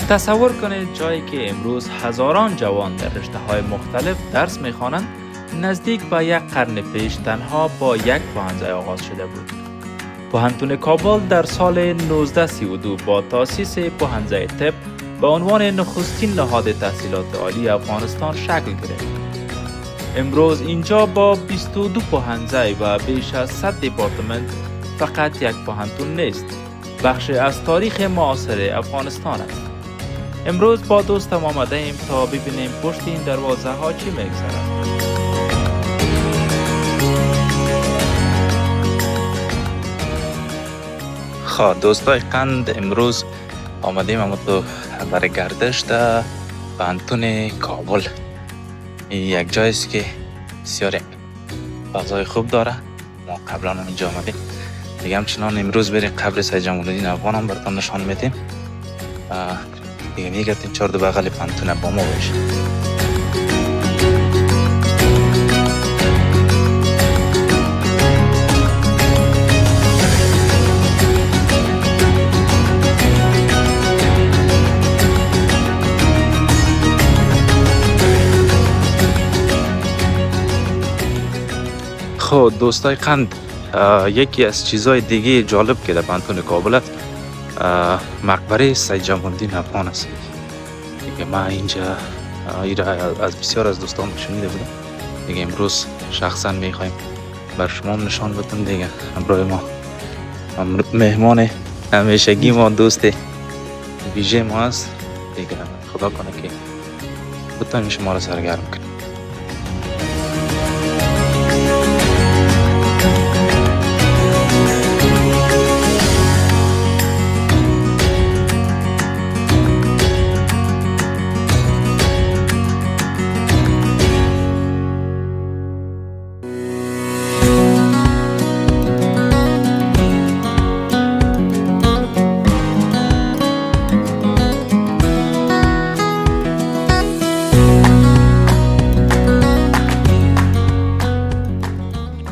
تصور کنید جایی که امروز هزاران جوان در رشته‌های مختلف درس می‌خوانند، نزدیک به یک قرن پیش تنها با یک پوهنځی آغاز شده بود. پوهنتون کابل در سال 1932 با تأسیس پوهنځی طب به عنوان نخستین نهاد تحصیلات عالی افغانستان شکل گرفت. امروز اینجا با 22 پوهنځی و بیش از 100 دپارتمنت فقط یک پوهنتون نیست، بخشی از تاریخ معاصر افغانستان است. امروز با دوستم آمده ایم تا ببینیم پشت این دروازه ها چی میگذرد. خب دوستای قند، امروز آمدیم اما تو برای گردش در پوهنتون کابل. یک جایی است که بسیار فضای خوب داره. ما قبلا هم اینجا آمدیم دیگه. همچنان امروز بریم قبر سید جمال الدین افغان هم براتون نشان میدیم. دیگه میگردیم چهار دو بغل پوهنتون با ما باشیم. خب دوستای قند، یکی از چیزهای دیگه جالب که در پوهنتون کابل است مقبره سید جمال الدین افغان است. دیگه ما اینجا از بسیار از دوستان شنیده بودم. دیگه امروز شخصا میخوایم بر شما نشان بدم. دیگه همراه ما مهمان همیشگی ما، دوست ویژه ما است. دیگه خدا کنه که بتونیم شما را سرگرم کنیم.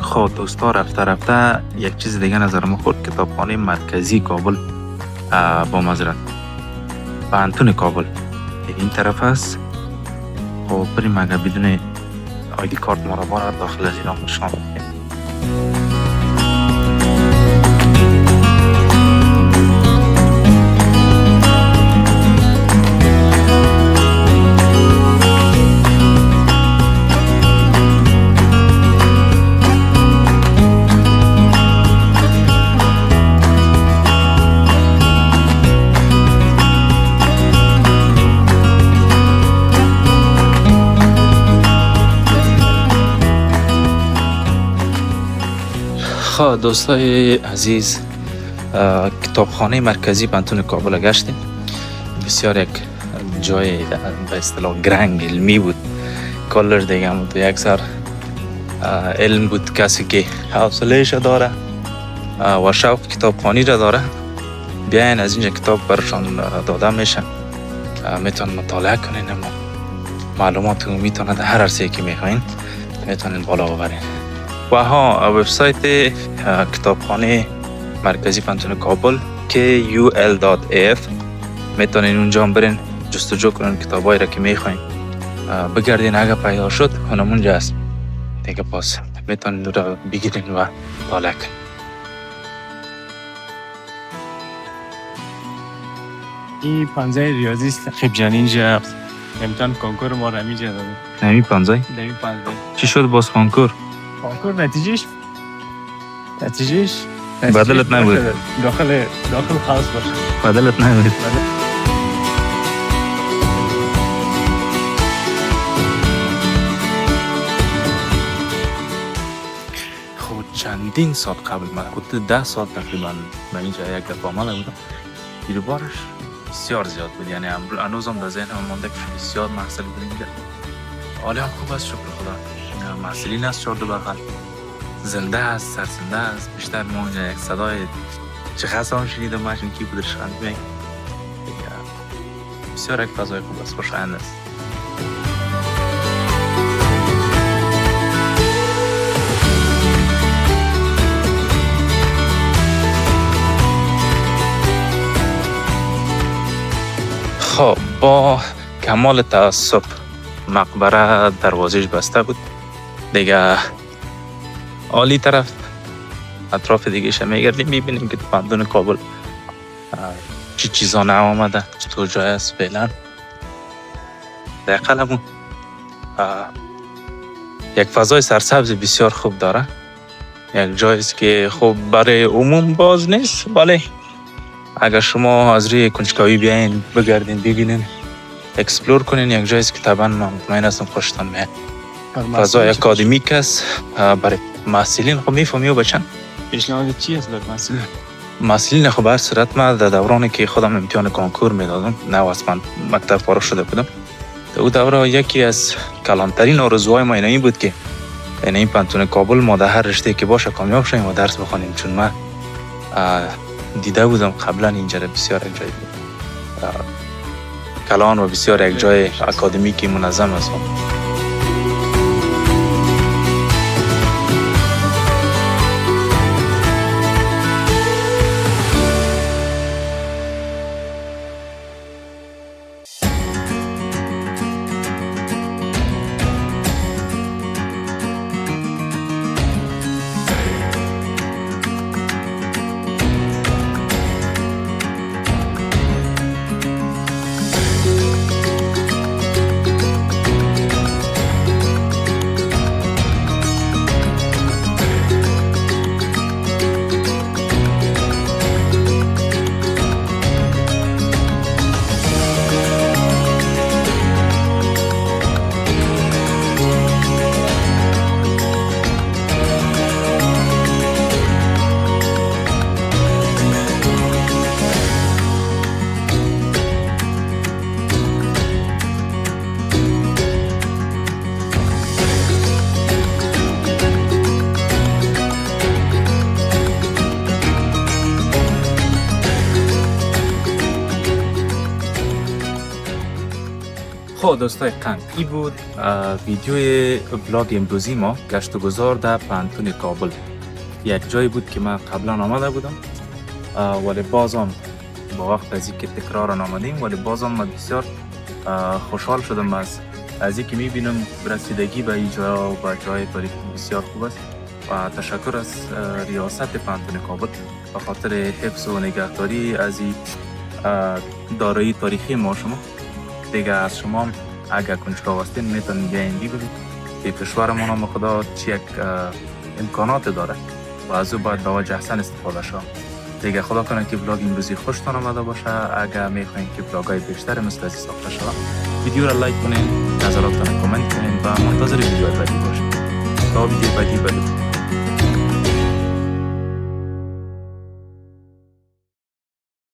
خب دوستا، رفته یک چیز دیگه نظر ما خورد. کتابخانه مرکزی کابل، با معذرت پوهنتون کابل این طرف است. خب بریم اگر بدون آیدی کارت ما را بار داخل از اینا نشان بدیم. خب دوستای عزیز، کتابخانه مرکزی پوهنتون کابل گشتیم. بسیار یک جای به اصطلاح گرنگ علمی بود. کلر دیگه هم تو یک سر علم بود. کسی که حوصله‌اش داره و شوق کتابخوانی را داره، بیاین از اینجا کتاب برشان داده میشه، میتونن مطالعه کنین. معلومات میتونن هر عرصه‌ای که میخواین میتونین بالا ببرین. و ها وبسایت کتابخانه مرکزی پوهنتون کابل KUL.AF میتونین اونجا برین جستجو کنین کتابایی را که میخواین، بگردین. اگه پیدا شد اونجا هست دیگه، پاس میتونین رو بگیرین و مطالعه کنین. این پوهنځی ریاضی است. خب جان اینجا امتحان کنکور ما را اینجا داده. نمی پوهنځی؟ نمی پوهنځی. چی شد باز کنکور نتیجهش بدلت نبود؟ داخل خاص باشه. بدلت نبود؟ خب چندین سال قبل، من حدود 10 سال تقریبا من اینجا یک دفعه آمده بودم. گیروبارش بسیار زیاد بود. یعنی هنوزم در ذهنم مانده که بسیار محصل بود اینجا. حالی هم خوب است، شکر خدا. محصلین است چهار دو بغل، زنده است، سرزنده است. بیشتر ما اینجا یک صدای چه خاصه هم شنیدم ماشین کی بودش خند میگه. بسیار یک فضای خوب است، خوشایند است. خب با کمال تأسف مقبره دروازش بسته بود دیگه. عالی طرف اطراف دیگه میگردیم میبینیم که تو پندون کابل چی چیزا آمده، چطور جای است فعلا. دقیقا یک فضای سرسبز بسیار خوب داره. یک جایی است که خوب برای عموم باز نیست، ولی اگر شما از روی کنجکاوی بیاین بگردین ببینین اکسپلور کنین، یک جایی است که طبعا مطمئن هستم خوشتان میاد. فضای اکادمیک است برای محصلین. خب میفهمی و بچن پیشنهاد چی است برای محصلین؟ محصلین خب هر صورت من در دورانی که خودم امتحان کنکور میدادم، نه از مکتب فارغ شده بودم، در او دوره یکی از کلانترین آرزوهای ما این بود که این پانتون کابل ما در هر رشته که باشه کامیاب شیم و درس بخونیم، چون من دیده بودم قبلا اینجا بسیار یک جای بود کلان و بسیار یک جای اکادمیکی منظم است. خب دوستای قندی بود ویدیوی بلاگ امروزی ما گشت و گذار در پانتون کابل. یک جایی بود که من قبلا آمده بودم ولی بازم با وقت از اینکه تکرار آمدیم، ولی بازم من بسیار خوشحال شدم از اینکه میبینم رسیدگی به این جا و جای تاریخی بسیار خوب است و تشکر از ریاست پانتون کابل به خاطر حفظ و نگهداری از این دارایی تاریخی ما. شما دیگه از شما اگر کنجکاو هستین میتونین بیاین ببینید که کشورمون هم خدا چه یک امکانات داره و از او باید با وجه احسن استفاده شد. دیگه خدا کنه که بلاگ امروزی خوشتون آمده باشه. اگر میخواین که بلاگای بیشتر مثل از ساخته شود ویدیو را لایک کنین، نظراتتون کامنت کنین و منتظر ویدیو بعدی باشین. تا ویدیو بعدی